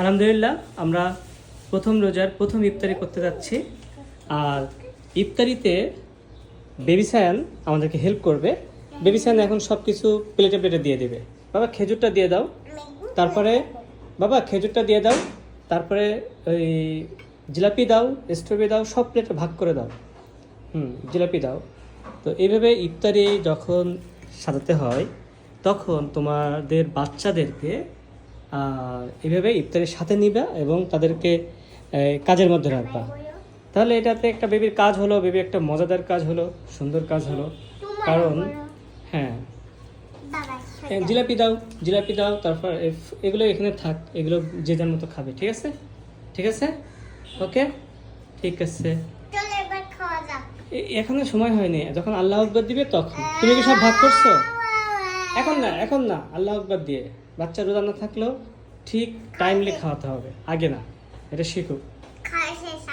আলহামদুলিল্লাহ আমরা প্রথম রোজার প্রথম ইফতারি করতে যাচ্ছি। আর ইফতারিতে বেবি সায়ান আমাদেরকে হেল্প করবে। বেবি সায়ান এখন সব কিছু প্লেটে প্লেটে দিয়ে দেবে। বাবা খেজুরটা দিয়ে দাও, তারপরে বাবা খেজুরটা দিয়ে দাও, তারপরে ওই জিলাপি দাও, স্ট্রবেরি দাও, সব প্লেটে ভাগ করে দাও। জিলাপি দাও। তো এইভাবে ইফতারি যখন সাজাতে হয় তখন তোমাদের বাচ্চাদেরকে এইভাবে ইফতারির সাথে নিবা এবং তাদেরকে কাজের মধ্যে রাখবা। তাহলে এটাতে একটা বেবির কাজ হলো, বেবি একটা মজাদার কাজ হলো, সুন্দর কাজ হলো। কারণ হ্যাঁ, জিলাপি দাও, জিলাপি দাও, তারপর এগুলো এখানে থাক, এগুলো যে যার মতো খাবে। ঠিক আছে, ঠিক আছে, ওকে, ঠিক আছে। এখনো সময় হয়নি, যখন আল্লাহ আকবার দিবে তখন। তুমি কি সব ভাগ করছো? এখন না, এখন না, আল্লাহ আকবার দিয়ে। বাচ্চা রোজা না থাকলেও ঠিক টাইমলি খাওয়াতে হবে, আগে না। এটা শিখুক।